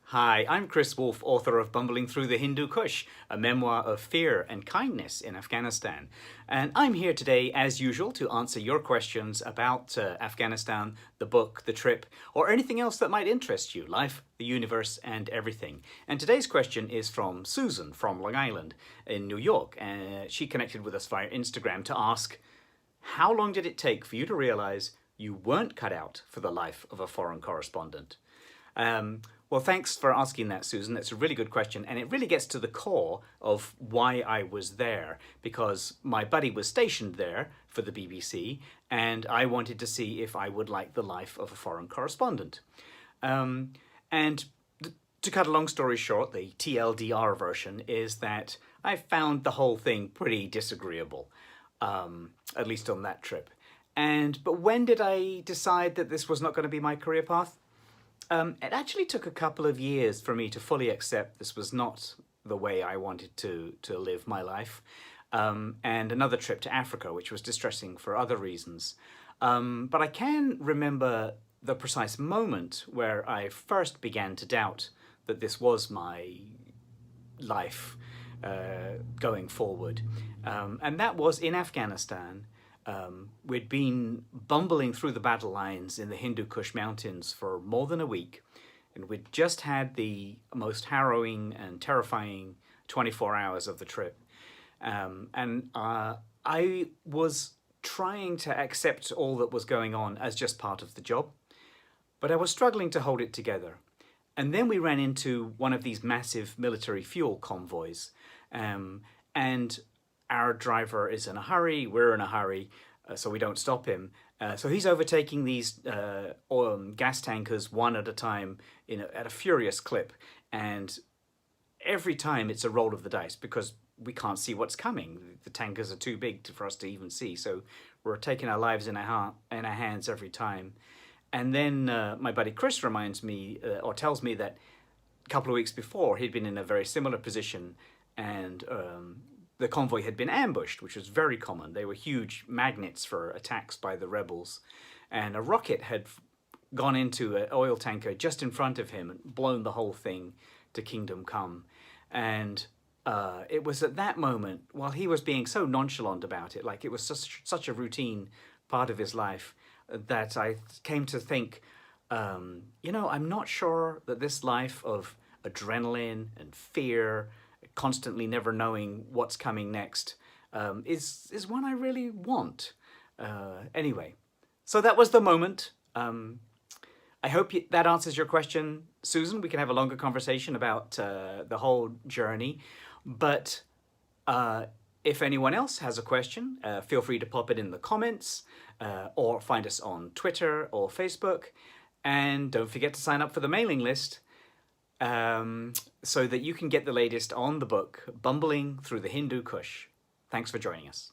Hi, I'm Chris Woolf, author of Bumbling Through the Hindu Kush, a memoir of fear and kindness in Afghanistan. And I'm here today, as usual, to answer your questions about Afghanistan, the book, the trip, or anything else that might interest you, life, the universe, and everything. And today's question is from Susan from Long Island in New York. She connected with us via Instagram to ask, how long did it take for you to realize you weren't cut out for the life of a foreign correspondent? Well, thanks for asking that, Susan. That's a really good question, and it really gets to the core of why I was there, because my buddy was stationed there for the BBC, and I wanted to see if I would like the life of a foreign correspondent. To cut a long story short, the TLDR version is that I found the whole thing pretty disagreeable, at least on that trip. But when did I decide that this was not going to be my career path? It actually took a couple of years for me to fully accept this was not the way I wanted to live my life, and another trip to Africa, which was distressing for other reasons. But I can remember the precise moment where I first began to doubt that this was my life going forward, and that was in Afghanistan. We'd been bumbling through the battle lines in the Hindu Kush mountains for more than a week, and we'd just had the most harrowing and terrifying 24 hours of the trip. I was trying to accept all that was going on as just part of the job, but I was struggling to hold it together. And then we ran into one of these massive military fuel convoys, and our driver is in a hurry, we're in a hurry, so we don't stop him. So he's overtaking these gas tankers one at a time at a furious clip. And every time it's a roll of the dice because we can't see what's coming. The tankers are too big for us to even see. So we're taking our lives in our hands every time. And then my buddy Chris reminds me, or tells me that a couple of weeks before he'd been in a very similar position, and the convoy had been ambushed, which was very common. They were huge magnets for attacks by the rebels. And a rocket had gone into an oil tanker just in front of him and blown the whole thing to kingdom come. And it was at that moment, while he was being so nonchalant about it, like it was such a routine part of his life, that I came to think, I'm not sure that this life of adrenaline and fear, constantly never knowing what's coming next, is one I really want. Anyway, so that was the moment. I hope that answers your question, Susan. We can have a longer conversation about the whole journey. But if anyone else has a question, feel free to pop it in the comments, or find us on Twitter or Facebook. And don't forget to sign up for the mailing list, so that you can get the latest on the book, Bumbling Through the Hindu Kush. Thanks for joining us.